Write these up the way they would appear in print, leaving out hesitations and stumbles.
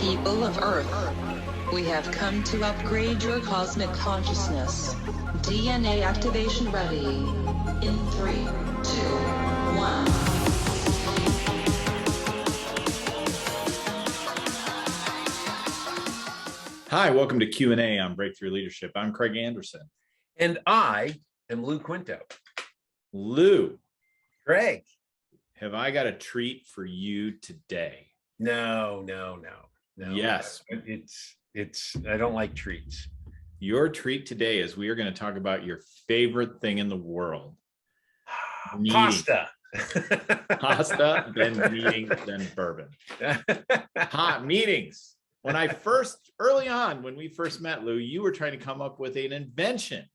People of Earth, we have come to upgrade your cosmic consciousness. DNA activation ready. In 3, 2, 1. Hi, welcome to Q&A on Breakthrough Leadership. I'm Craig Anderson. And I am Lou Quinto. Lou. Craig. Have I got a treat for you today? No. Yes. It's I don't like treats. Your treat today is we are going to talk about your favorite thing in the world. Pasta. Pasta, then meetings, then bourbon. Hot meetings. When we first met, Lou, you were trying to come up with an invention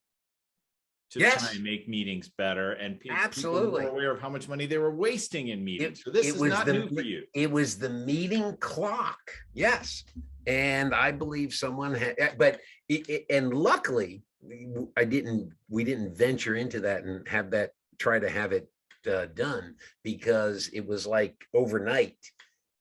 to try and make meetings better, and people were aware of how much money they were wasting in meetings. So this is not new for you. It was the meeting clock. Yes. And I believe someone had, and luckily we didn't venture into that and try to have it done, because it was like overnight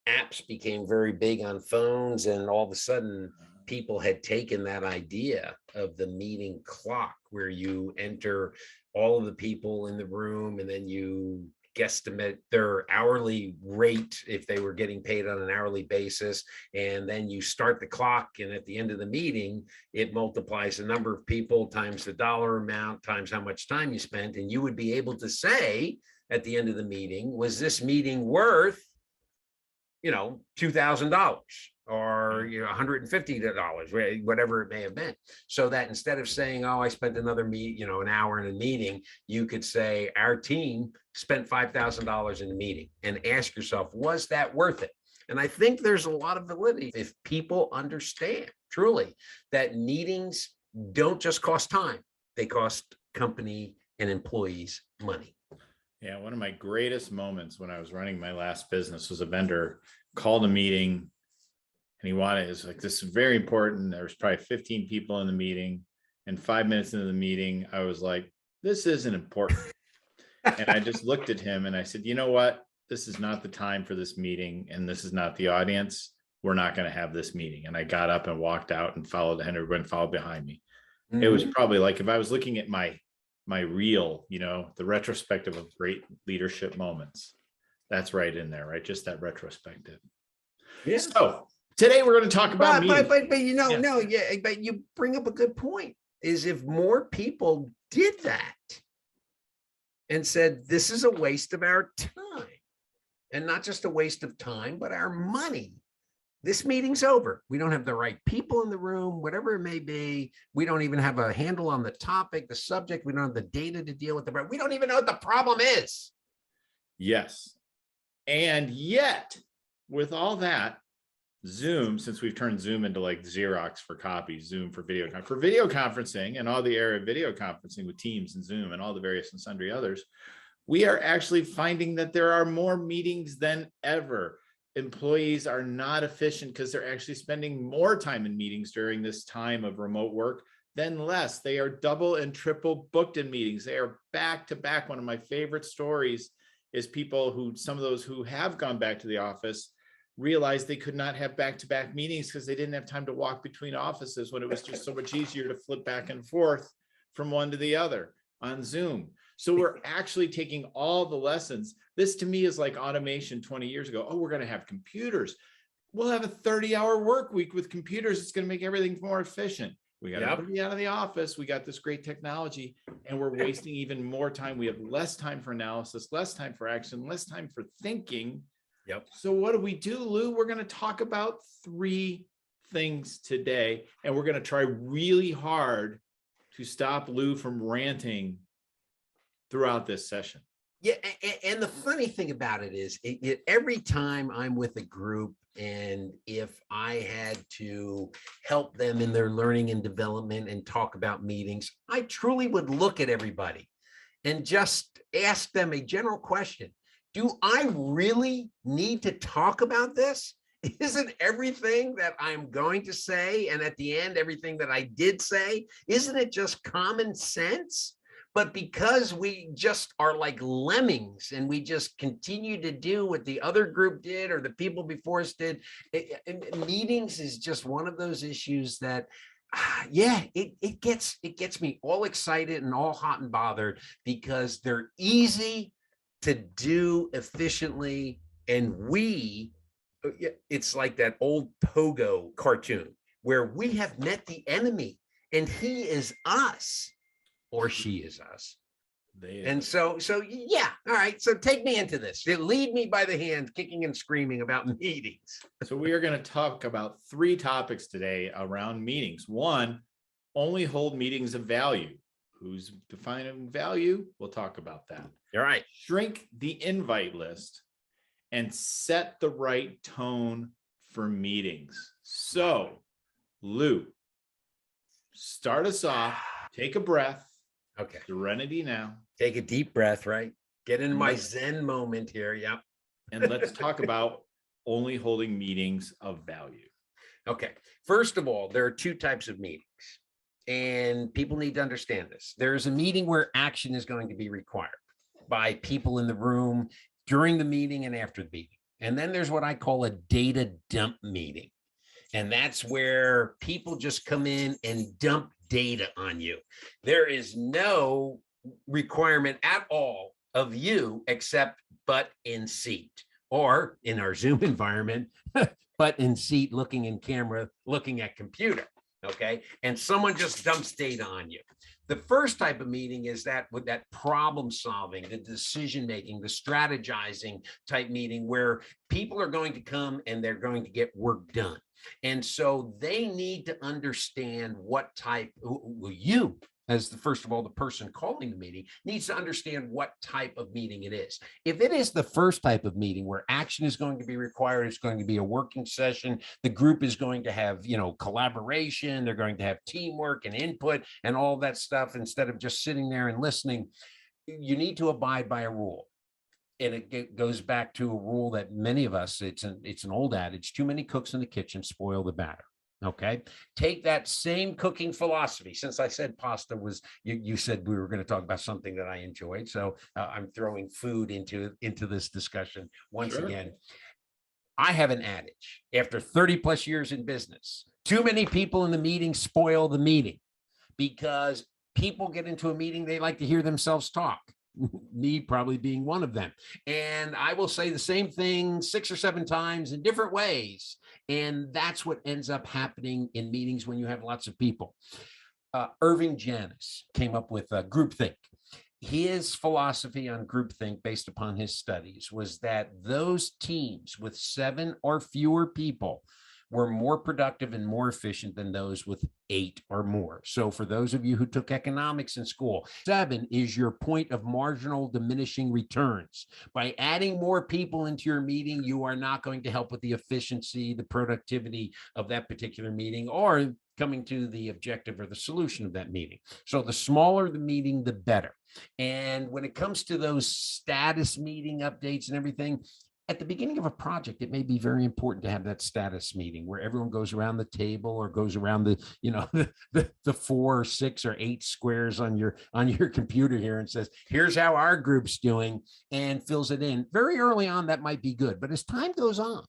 apps became very big on phones, and all of a sudden people had taken that idea of the meeting clock, where you enter all of the people in the room and then you guesstimate their hourly rate if they were getting paid on an hourly basis, and then you start the clock, and at the end of the meeting it multiplies the number of people times the dollar amount times how much time you spent, and you would be able to say at the end of the meeting, was this meeting worth $2,000 or $150, whatever it may have been. So that instead of saying, oh, I spent an hour in a meeting, you could say our team spent $5,000 in the meeting, and ask yourself, was that worth it? And I think there's a lot of validity if people understand truly that meetings don't just cost time, they cost company and employees money. Yeah, one of my greatest moments when I was running my last business was a vendor called a meeting, and it's like, this is very important. There was probably 15 people in the meeting, and 5 minutes into the meeting, I was like, this isn't important. And I just looked at him and I said, you know what? This is not the time for this meeting, and this is not the audience. We're not going to have this meeting. And I got up and walked out and everyone followed behind me. Mm-hmm. It was probably like, if I was looking at my reel, the retrospective of great leadership moments, that's right in there, right? Just that retrospective. Yeah. So today we're going to talk about meetings. But you bring up a good point, is if more people did that and said, this is a waste of our time, and not just a waste of time, but our money. This meeting's over. We don't have the right people in the room, whatever it may be. We don't even have a handle on the topic, the subject. We don't have the data to deal with we don't even know what the problem is. Yes. And yet, with all that, Zoom, since we've turned Zoom into like Xerox for copies, Zoom for video conferencing, and all the area of video conferencing with Teams and Zoom and all the various and sundry others, we are actually finding that there are more meetings than ever. Employees are not efficient because they're actually spending more time in meetings during this time of remote work than less. They are double and triple booked in meetings. They are back to back. One of my favorite stories is some of those who have gone back to the office realized they could not have back-to-back meetings because they didn't have time to walk between offices, when it was just so much easier to flip back and forth from one to the other on Zoom. So we're actually taking all the lessons. This to me is like automation 20 years ago. Oh, we're going to have computers. We'll have a 30-hour work week with computers. It's going to make everything more efficient. We got everybody out of the office. We got this great technology, and we're wasting even more time. We have less time for analysis, less time for action, less time for thinking. Yep. So what do, Lou? We're going to talk about 3 things today, and we're going to try really hard to stop Lou from ranting throughout this session. Yeah, and the funny thing about it is, every time I'm with a group, and if I had to help them in their learning and development and talk about meetings, I truly would look at everybody and just ask them a general question. Do I really need to talk about this? Isn't everything that I'm going to say, and at the end, everything that I did say, isn't it just common sense? But because we just are like lemmings and we just continue to do what the other group did or the people before us did, meetings is just one of those issues that yeah, it gets me all excited and all hot and bothered because they're easy to do efficiently. And it's like that old Pogo cartoon where we have met the enemy and he is us or she is us. And so yeah, all right. So take me into this. Lead me by the hand, kicking and screaming about meetings. So we are going to talk about 3 topics today around meetings. 1, only hold meetings of value. Who's defining value? We'll talk about that. All right. Shrink the invite list and set the right tone for meetings. So, Lou, start us off. Take a breath. Okay. Serenity now. Take a deep breath, right? Get in my Zen moment here. Yep. And let's talk about only holding meetings of value. Okay. First of all, there are 2 types of meetings, and people need to understand this. There's a meeting where action is going to be required by people in the room during the meeting and after the meeting. And then there's what I call a data dump meeting. And that's where people just come in and dump data on you. There is no requirement at all of you except butt in seat, or in our Zoom environment, butt in seat, looking in camera, looking at computer. Okay. And someone just dumps data on you. The first type of meeting is that with that problem solving, the decision making, the strategizing type meeting where people are going to come and they're going to get work done. And so they need to understand what type, you as first of all, the person calling the meeting needs to understand what type of meeting it is. If it is the first type of meeting where action is going to be required, it's going to be a working session, the group is going to have, collaboration, they're going to have teamwork and input and all that stuff instead of just sitting there and listening, you need to abide by a rule. And it goes back to a rule that many of us, it's an old adage, too many cooks in the kitchen spoil the batter. Okay. Take that same cooking philosophy. Since I said pasta was, you said we were going to talk about something that I enjoyed. So I'm throwing food into this discussion once again. I have an adage after 30 plus years in business. Too many people in the meeting spoil the meeting because people get into a meeting. They like to hear themselves talk. Me probably being one of them. And I will say the same thing 6 or 7 times in different ways. And that's what ends up happening in meetings when you have lots of people. Irving Janis came up with groupthink. His philosophy on groupthink based upon his studies was that those teams with 7 or fewer people were more productive and more efficient than those with 8 or more. So for those of you who took economics in school, 7 is your point of marginal diminishing returns. By adding more people into your meeting, you are not going to help with the efficiency, the productivity of that particular meeting, or coming to the objective or the solution of that meeting. So the smaller the meeting, the better. And when it comes to those status meeting updates and everything, at the beginning of a project, it may be very important to have that status meeting where everyone goes around the table or goes around the 4 or 6 or 8 squares on your computer here and says, here's how our group's doing, and fills it in. Very early on, that might be good. But as time goes on,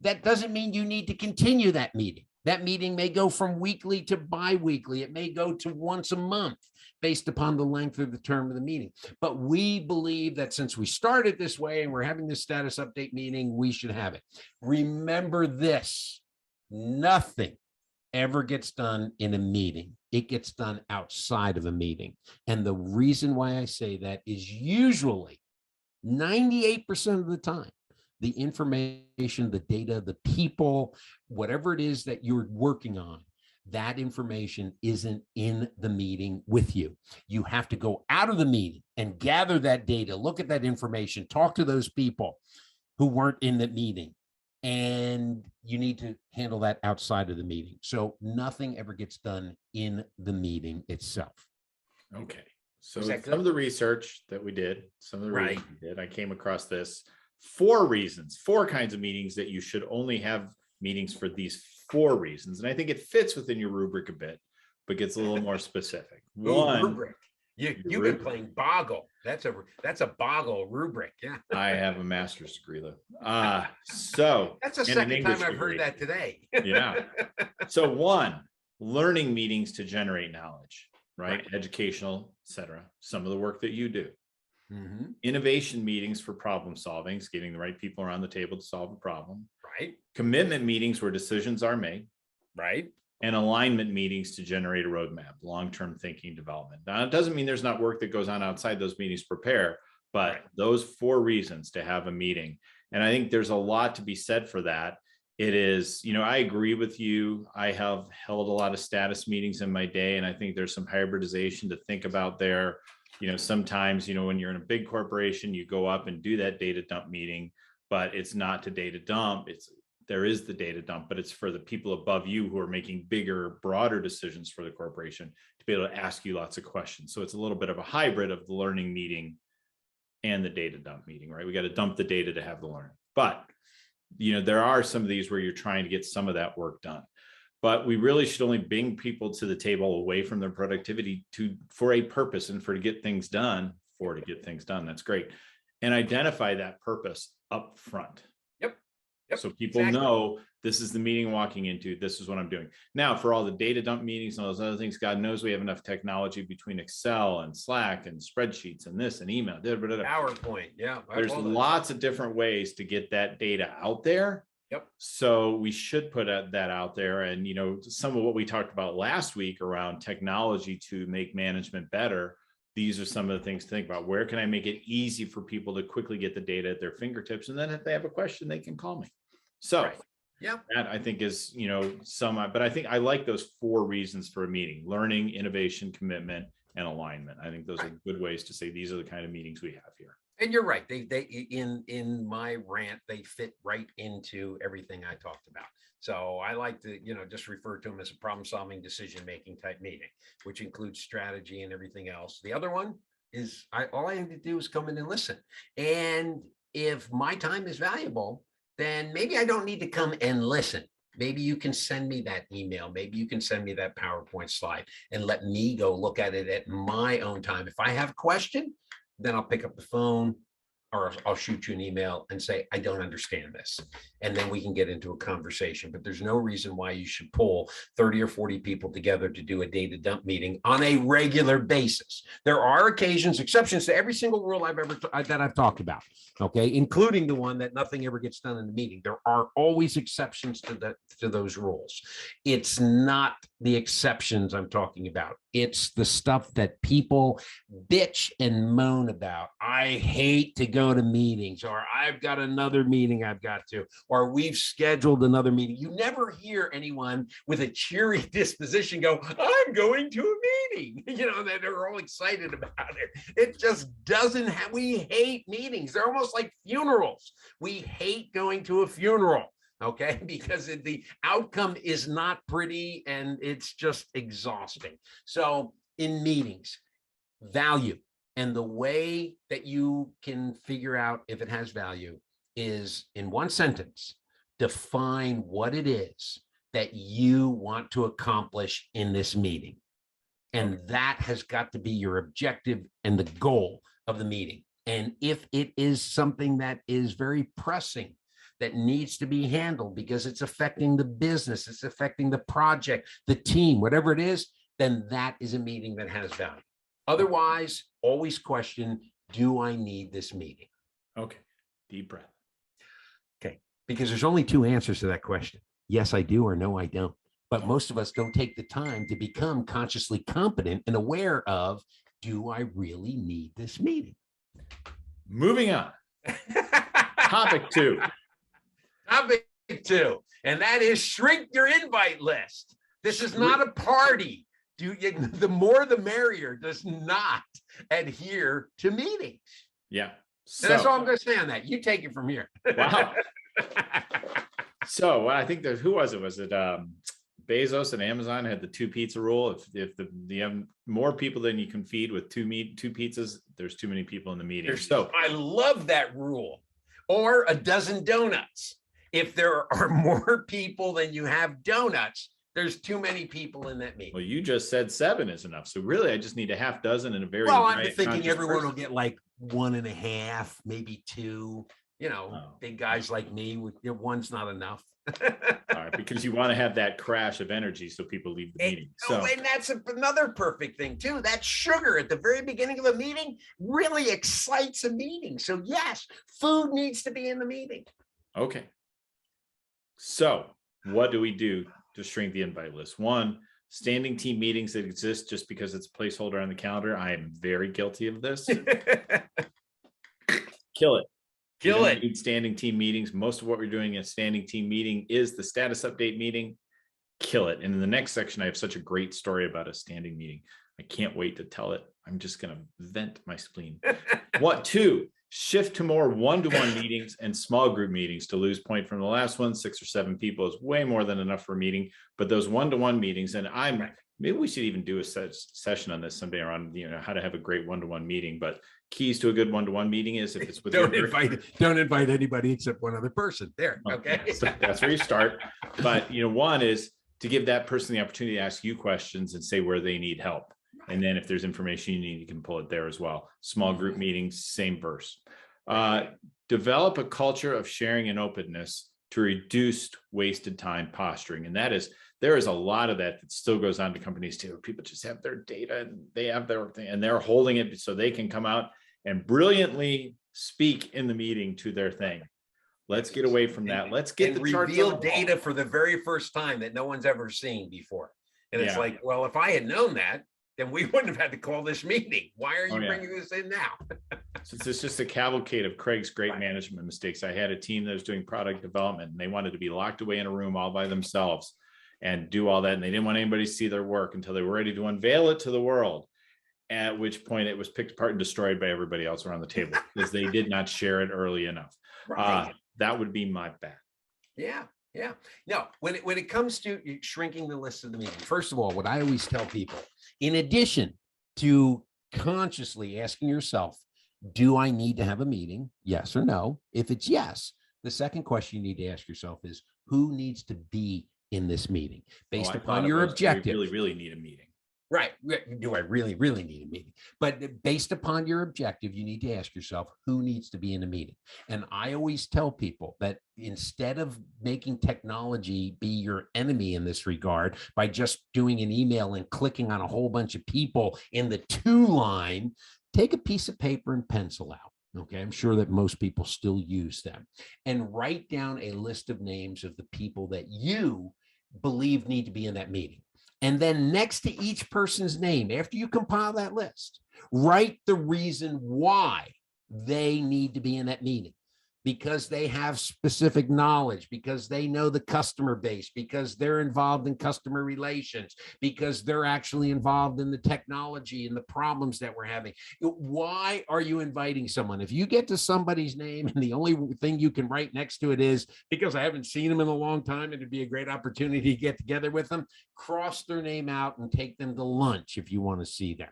that doesn't mean you need to continue that meeting. That meeting may go from weekly to bi-weekly. It may go to once a month based upon the length of the term of the meeting. But we believe that since we started this way and we're having this status update meeting, we should have it. Remember this, nothing ever gets done in a meeting. It gets done outside of a meeting. And the reason why I say that is usually 98% of the time, the information, the data, the people, whatever it is that you're working on, that information isn't in the meeting with you. You have to go out of the meeting and gather that data, look at that information, talk to those people who weren't in the meeting, and you need to handle that outside of the meeting. So nothing ever gets done in the meeting itself. Okay. So some of the research that we did, I came across this. 4 reasons, 4 kinds of meetings that you should only have meetings for these 4 reasons. And I think it fits within your rubric a bit, but gets a little more specific. 1, You've been playing Boggle. That's a Boggle rubric. Yeah. I have a master's degree though. So that's the and an second time English I've degree. heard that today. Yeah. So one, learning meetings to generate knowledge, right? Educational, etc. Some of the work that you do. Mm-hmm. Innovation meetings for problem solving, getting the right people around the table to solve a problem. Right. Commitment meetings where decisions are made. Right. And alignment meetings to generate a roadmap, long-term thinking development. Now, it doesn't mean there's not work that goes on outside those meetings to prepare, but those 4 reasons to have a meeting. And I think there's a lot to be said for that. It is, I agree with you. I have held a lot of status meetings in my day, and I think there's some hybridization to think about there. Sometimes, when you're in a big corporation, you go up and do that data dump meeting, but it's not to data dump. There is the data dump, but it's for the people above you who are making bigger, broader decisions for the corporation to be able to ask you lots of questions. So it's a little bit of a hybrid of the learning meeting and the data dump meeting, right? We got to dump the data to have the learning. But, there are some of these where you're trying to get some of that work done. But we really should only bring people to the table away from their productivity for a purpose and to get things done, That's great. And identify that purpose up front. Yep, so people know this is the meeting walking into, this is what I'm doing. Now, for all the data dump meetings and all those other things, God knows we have enough technology between Excel and Slack and spreadsheets and this and email. PowerPoint. Yeah. There's lots of different ways to get that data out there. Yep. So we should put that out there. And, some of what we talked about last week around technology to make management better. These are some of the things to think about. Where can I make it easy for people to quickly get the data at their fingertips? And then if they have a question, they can call me. So that I think is, but I think I like those 4 reasons for a meeting: learning, innovation, commitment, and alignment. I think those are good ways to say these are the kind of meetings we have here. And you're right. They in my rant, they fit right into everything I talked about. So I like to, just refer to them as a problem-solving, decision-making type meeting, which includes strategy and everything else. The other one is all I have to do is come in and listen. And if my time is valuable, then maybe I don't need to come and listen. Maybe you can send me that email. Maybe you can send me that PowerPoint slide and let me go look at it at my own time. If I have a question, then I'll pick up the phone or I'll shoot you an email and say, I don't understand this. And then we can get into a conversation. But there's no reason why you should pull 30 or 40 people together to do a data dump meeting on a regular basis. There are occasions, exceptions to every single rule that I've talked about, okay, including the one that nothing ever gets done in the meeting. There are always exceptions to those rules. It's not the exceptions I'm talking about. It's the stuff that people bitch and moan about. I hate to go to meetings, or I've got another meeting I've got to, or we've scheduled another meeting. You never hear anyone with a cheery disposition go, I'm going to a meeting, that they're all excited about it. It just doesn't have, we hate meetings. They're almost like funerals. We hate going to a funeral. Okay, because the outcome is not pretty and it's just exhausting. So in meetings, value, and the way that you can figure out if it has value is in one sentence: define what it is that you want to accomplish in this meeting. And that has got to be your objective and the goal of the meeting. And if it is something that is very pressing, that needs to be handled because it's affecting the business, it's affecting the project, the team, whatever it is, then that is a meeting that has value. Otherwise, always question, do I need this meeting? Okay, deep breath. Okay, because there's only 2 answers to that question. Yes, I do, or no, I don't. But most of us don't take the time to become consciously competent and aware of, do I really need this meeting? Moving on. Topic 2. Topic 2, and that is shrink your invite list. This is not a party. The more the merrier does not adhere to meetings. Yeah. So that's all I'm going to say on that. You take it from here. Wow. So I think who was it? Was it Bezos and Amazon had the 2 pizza rule? If you have more people than you can feed with 2 pizzas, there's too many people in the meeting. So I love that rule. Or a dozen donuts. If there are more people than you have donuts, There's too many people in that meeting. Well, you just said 7 is enough. So really, I just need a half dozen and a very Well, I'm right, thinking conscious everyone person. will get like 1.5, maybe 2. You know, Oh. big guys like me, with one's not enough. All right, because you want to have that crash of energy so people leave the meeting. So And that's another perfect thing too. That sugar at the very beginning of a meeting really excites a meeting. So yes, food needs to be in the meeting. okay. So what do we do to shrink the invite list? 1, standing team meetings that exist just because it's a placeholder on the calendar. I am very guilty of this. Kill it. Kill You don't it. need standing team meetings. Most of what we're doing in a standing team meeting is the status update meeting. Kill it. And in the next section, I have such a great story about a standing meeting. I can't wait to tell it. I'm just going to vent my spleen. 2, shift to more one-to-one meetings and small group meetings. To lose point from the last one, 6 or 7 people is way more than enough for a meeting. But those one-to-one meetings, and maybe we should even do a session on this someday around, how to have a great one-to-one meeting. But keys to a good one-to-one meeting is if it's with don't invite anybody except one other person. There, okay. Yeah, so that's where you start. But 1 is to give that person the opportunity to ask you questions and say where they need help. And then if there's information you need, you can pull it there as well. Small group meetings, same verse. Develop a culture of sharing and openness to reduce wasted time posturing. And there is a lot of that still goes on to companies too. People just have their data and they have their thing and they're holding it so they can come out and brilliantly speak in the meeting to their thing. Let's get away from that. Let's get the reveal data for the very first time that no one's ever seen before. And it's like, well, if I had known that, then we wouldn't have had to call this meeting. Why are you bringing this in now? So it's just a cavalcade of Craig's great management mistakes. I had a team that was doing product development and they wanted to be locked away in a room all by themselves and do all that. And they didn't want anybody to see their work until they were ready to unveil it to the world. At which point it was picked apart and destroyed by everybody else around the table because they did not share it early enough. That would be my bad. Yeah. Now, when it comes to shrinking the list of the meeting, first of all, what I always tell people, in addition to consciously asking yourself, do I need to have a meeting? Yes or no? If it's yes, the second question you need to ask yourself is, who needs to be in this meeting based upon your objective? We really need a meeting. Right. Do I really need a meeting? But based upon your objective, you need to ask yourself, who needs to be in a meeting? And I always tell people that instead of making technology be your enemy in this regard, by just doing an email and clicking on a whole bunch of people in the to line, take a piece of paper and pencil out. Okay, I'm sure that most people still use them, and write down a list of names of the people that you believe need to be in that meeting. And then next to each person's name, after you compile that list, write the reason why they need to be in that meeting. Because they have specific knowledge, because they know the customer base, because they're involved in customer relations, because they're actually involved in the technology and the problems that we're having. Why are you inviting someone? If you get to somebody's name and the only thing you can write next to it is because I haven't seen them in a long time and it'd be a great opportunity to get together with them, cross their name out and take them to lunch if you want to see them.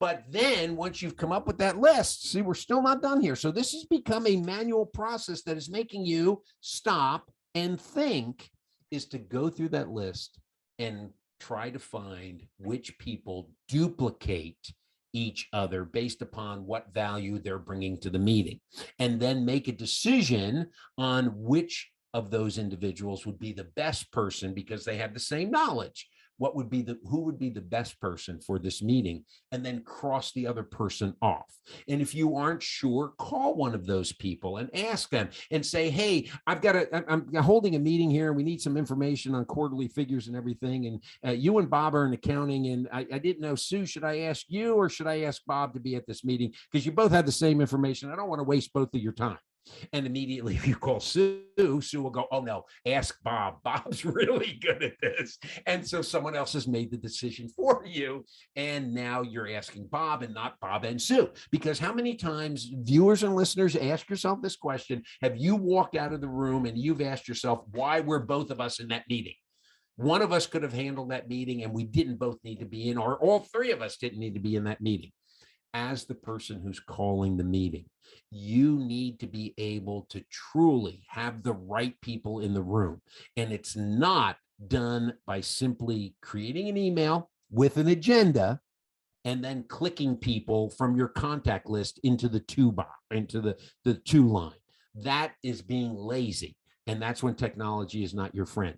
But then once you've come up with that list, see, we're still not done here. So this has become a manual process that is making you stop and think, is to go through that list and try to find which people duplicate each other based upon what value they're bringing to the meeting, and then make a decision on which of those individuals would be the best person because they have the same knowledge. Who would be the best person for this meeting, and then cross the other person off. And if you aren't sure, call one of those people and ask them and say, hey, I'm holding a meeting here and we need some information on quarterly figures and everything. And you and Bob are in accounting, and I didn't know, Sue, should I ask you or should I ask Bob to be at this meeting? Because you both have the same information. I don't want to waste both of your time. And immediately if you call Sue will go, oh no, ask Bob. Bob's really good at this. And so someone else has made the decision for you. And now you're asking Bob and not Bob and Sue. Because how many times, viewers and listeners, ask yourself this question: have you walked out of the room and you've asked yourself, why were both of us in that meeting? One of us could have handled that meeting and we didn't both need to be in, or all three of us didn't need to be in that meeting. As the person who's calling the meeting, you need to be able to truly have the right people in the room. And it's not done by simply creating an email with an agenda and then clicking people from your contact list into the to box, into the to line. That is being lazy. And that's when technology is not your friend.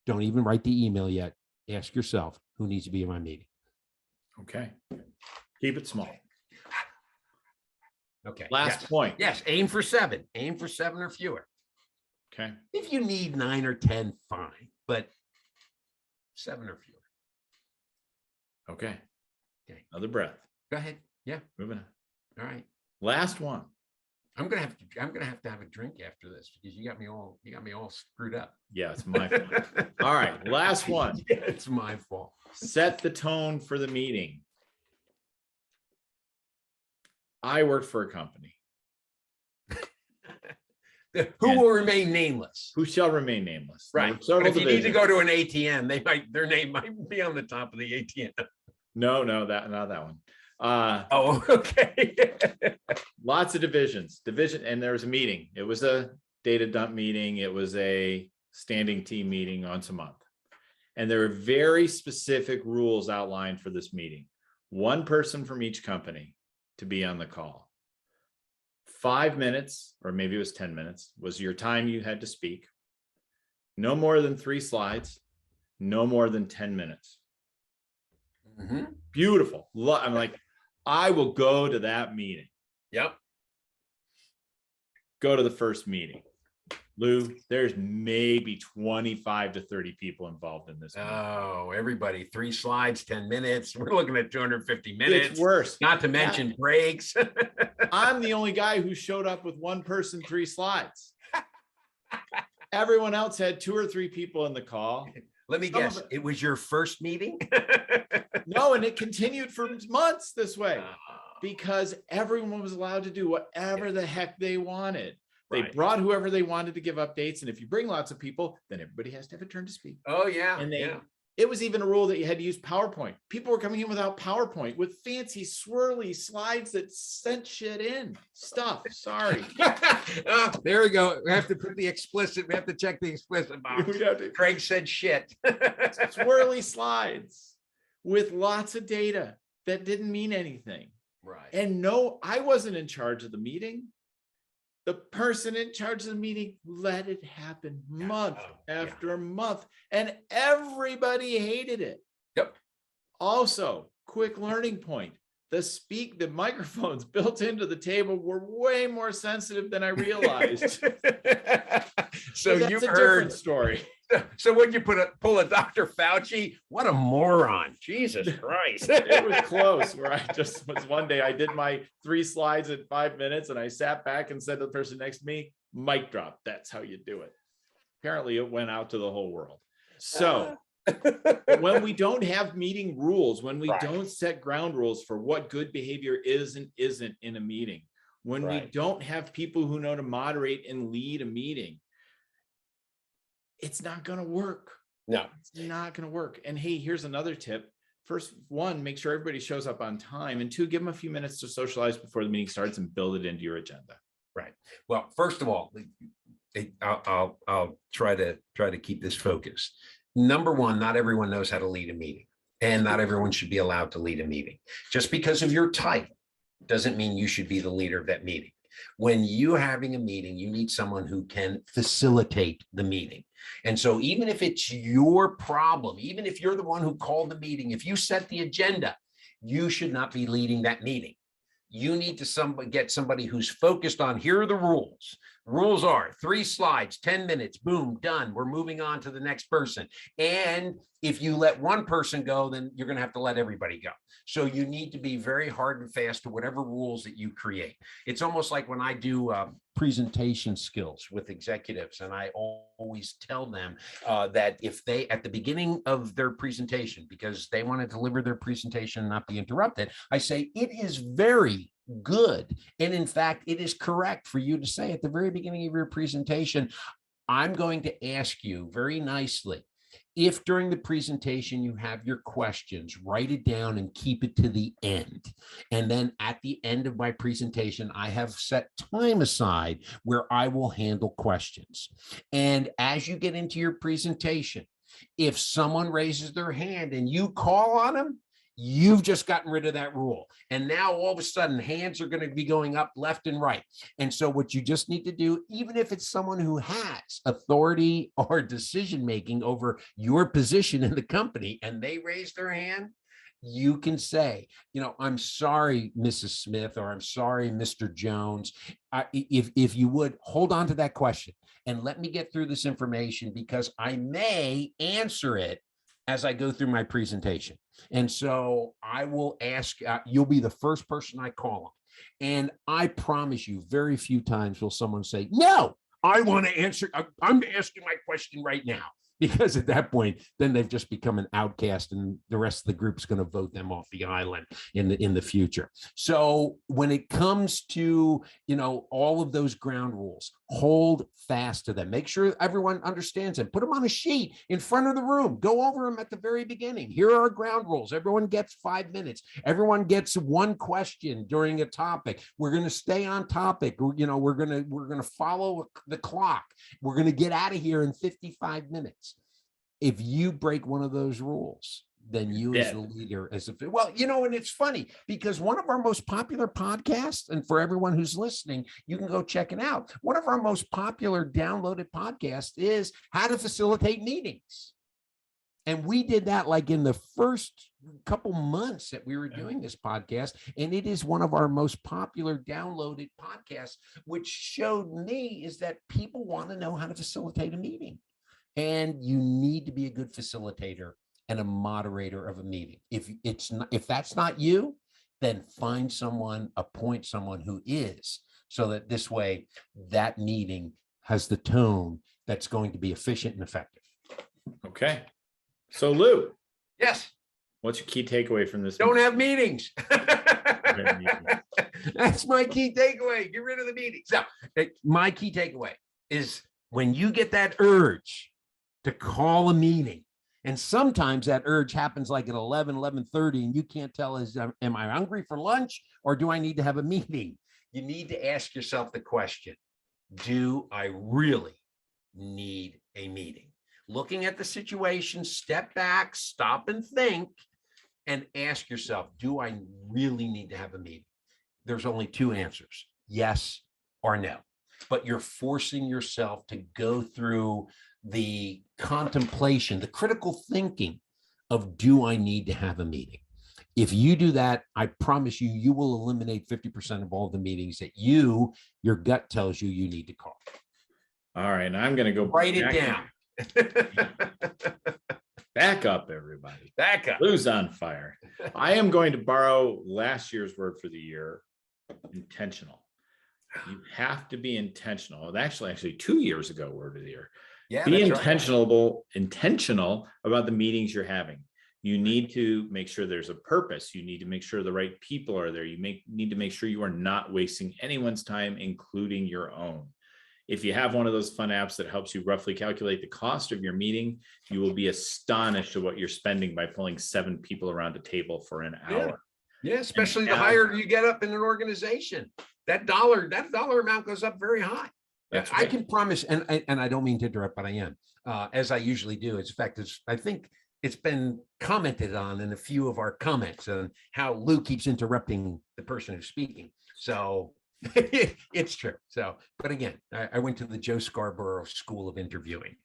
Don't even write the email yet. Ask yourself, who needs to be in my meeting? Okay. Keep it small. Okay. Last point. Yes. Aim for 7. Aim for 7 or fewer. Okay. If you need 9 or 10, fine. But 7 or fewer. Okay. Okay. Another breath. Go ahead. Yeah. Moving on. All right. Last one. I'm gonna have to have a drink after this because you got me all screwed up. Yeah, it's my fault. All right. Last one. Yeah, it's my fault. Set the tone for the meeting. I work for a company. Who will remain nameless? Who shall remain nameless. Right. But if you need to go to an ATM, their name might be on the top of the ATM. No, not that one. Okay. Lots of divisions. And there was a meeting. It was a data dump meeting. It was a standing team meeting once a month. And there are very specific rules outlined for this meeting. One person from each company to be on the call. 5 minutes, or maybe it was 10 minutes, was your time you had to speak. No more than 3 slides, no more than 10 minutes. Mm-hmm. Beautiful. I'm like, I will go to that meeting. Yep. Go to the first meeting. Lou, there's maybe 25 to 30 people involved in this meeting. Oh, everybody, 3 slides, 10 minutes. We're looking at 250 minutes. It's worse. Not to mention breaks. I'm the only guy who showed up with 1 person, 3 slides. Everyone else had 2 or 3 people in the call. Let me guess, it was your first meeting? No, and it continued for months this way because everyone was allowed to do whatever the heck they wanted. They brought whoever they wanted to give updates. And if you bring lots of people, then everybody has to have a turn to speak. Oh, yeah. And it was even a rule that you had to use PowerPoint. People were coming in without PowerPoint with fancy swirly slides that sent shit in. Sorry. There we go. We have to put the explicit. We have to check the explicit box. Craig said shit. Swirly slides with lots of data that didn't mean anything. Right. And no, I wasn't in charge of the meeting. The person in charge of the meeting let it happen month after month, and everybody hated it. Yep. Also, quick learning point. The microphones built into the table were way more sensitive than I realized. So that's you a heard different story. So when you pull a Dr. Fauci, what a moron. Jesus Christ. It was close where I just was one day, I did my 3 slides in 5 minutes and I sat back and said to the person next to me, mic drop. That's how you do it. Apparently it went out to the whole world. So when we don't have meeting rules, when we don't set ground rules for what good behavior is and isn't in a meeting, when we don't have people who know to moderate and lead a meeting, it's not going to work. No, it's not going to work. And hey, here's another tip. First, 1, make sure everybody shows up on time. And 2, give them a few minutes to socialize before the meeting starts and build it into your agenda. Right. Well, first of all, I'll try to keep this focused. Number 1, not everyone knows how to lead a meeting, and not everyone should be allowed to lead a meeting. Just because of your title doesn't mean you should be the leader of that meeting. When you're having a meeting, you need someone who can facilitate the meeting. And so even if it's your problem, even if you're the one who called the meeting, if you set the agenda, you should not be leading that meeting. You need to get somebody who's focused on, here are the rules. Rules are 3 slides, 10 minutes, boom, done. We're moving on to the next person. And if you let one person go, then you're going to have to let everybody go. So you need to be very hard and fast to whatever rules that you create. It's almost like when I do presentation skills with executives, and I always tell them that if they, at the beginning of their presentation, because they want to deliver their presentation and not be interrupted, I say, it is very good. And in fact, it is correct for you to say at the very beginning of your presentation, I'm going to ask you very nicely, if during the presentation you have your questions, write it down and keep it to the end. And then at the end of my presentation, I have set time aside where I will handle questions. And as you get into your presentation, If someone raises their hand and you call on them, you've just gotten rid of that rule. And now all of a sudden hands are going to be going up left and right. And so what you just need to do, even if it's someone who has authority or decision-making over your position in the company and they raise their hand, you can say, I'm sorry, Mrs. Smith, or I'm sorry, Mr. Jones. If you would hold on to that question and let me get through this information, because I may answer it as I go through my presentation. And so I will ask, you'll be the first person I call on. And I promise you, very few times will someone say, no, I want to answer. I'm asking my question right now. Because at that point, then they've just become an outcast, and the rest of the group's going to vote them off the island in the future. So when it comes to all of those ground rules, hold fast to them. Make sure everyone understands them. Put them on a sheet in front of the room. Go over them at the very beginning. Here are our ground rules. Everyone gets 5 minutes. Everyone gets one question during a topic. We're going to stay on topic. We're going to follow the clock. We're going to get out of here in 55 minutes. If you break one of those rules, then you as the leader, and it's funny because one of our most popular podcasts, and for everyone who's listening, you can go check it out. One of our most popular downloaded podcasts is How to Facilitate Meetings. And we did that like in the first couple months that we were doing this podcast. And it is one of our most popular downloaded podcasts, which showed me is that people want to know how to facilitate a meeting. And you need to be a good facilitator and a moderator of a meeting. If that's not you, then find someone, appoint someone who is, so that this way that meeting has the tone that's going to be efficient and effective. Okay. So Lou. Yes. What's your key takeaway from this? Don't have meetings. That's my key takeaway. Get rid of the meetings. Now, my key takeaway is when you get that urge to call a meeting, and sometimes that urge happens like at 11:30, and you can't tell, am I hungry for lunch or do I need to have a meeting? You need to ask yourself the question, do I really need a meeting? Looking at the situation, step back, stop and think, and ask yourself, do I really need to have a meeting? There's only two answers, yes or no. But you're forcing yourself to go through the contemplation, the critical thinking of, do I need to have a meeting? If you do that, I promise you, you will eliminate 50% of all the meetings that your gut tells you need to call. All right. Now I'm going to go write it down. Back up, everybody. Back up. Lou's on fire. I am going to borrow last year's word for the year, intentional. You have to be intentional. Actually 2 years ago, word of the year. Yeah, be intentional about the meetings you're having. You need to make sure there's a purpose. You need to make sure the right people are there. You need to make sure you are not wasting anyone's time, including your own. If you have one of those fun apps that helps you roughly calculate the cost of your meeting, you will be astonished at what you're spending by pulling 7 people around a table for an hour. Yeah, especially the higher you get up in an organization. That dollar amount goes up very high. That's right. I can promise, and I don't mean to interrupt, but I am, as I usually do. In fact, I think it's been commented on in a few of our comments on how Lou keeps interrupting the person who's speaking. So it's true. So, but again, I went to the Joe Scarborough School of Interviewing.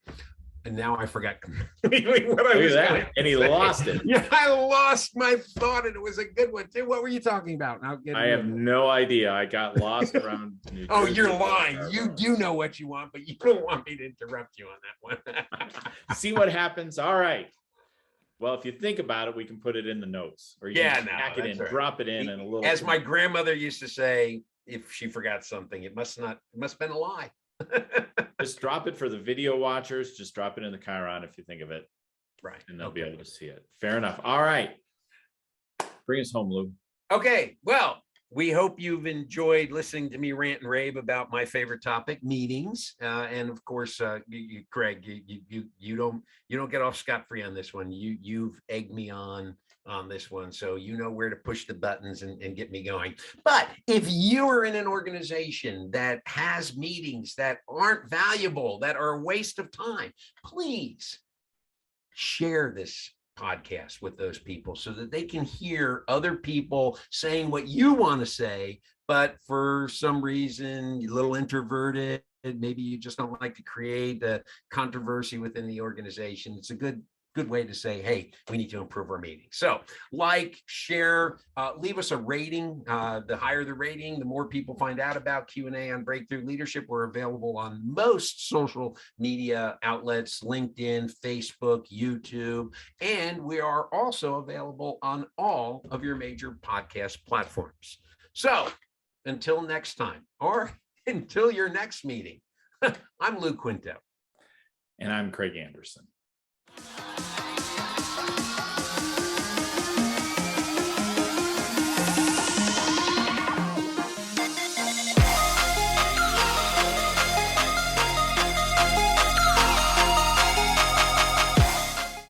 And now I forgot what I was saying. And he lost it. Yeah, I lost my thought, and it was a good one too. What were you talking about? I have no idea. I got lost around. Oh, you're lying. You do know what you want, but you don't want me to interrupt you on that one. See what happens? All right. Well, if you think about it, we can put it in the notes, or you can pack it in, drop it in, and a little. As my grandmother used to say, if she forgot something, it must have been a lie. Just drop it for the video watchers. Just drop it in the Chiron if you think of it. Right. And they'll be able to see it. Fair enough. All right. Bring us home, Lou. Okay. Well, we hope you've enjoyed listening to me rant and rave about my favorite topic, meetings. And of course, Craig, you don't get off scot-free on this one. You've egged me on this one, so you know where to push the buttons and get me going. But if you are in an organization that has meetings that aren't valuable, that are a waste of time, please share this podcast with those people so that they can hear other people saying what you want to say, but for some reason you're a little introverted, maybe you just don't like to create a controversy within the organization. It's a good way to say, hey, we need to improve our meeting. So like, share, leave us a rating. The higher the rating, the more people find out about Q&A on Breakthrough Leadership. We're available on most social media outlets, LinkedIn, Facebook, YouTube, and we are also available on all of your major podcast platforms. So until next time, or until your next meeting, I'm Lou Quinto. And I'm Craig Anderson.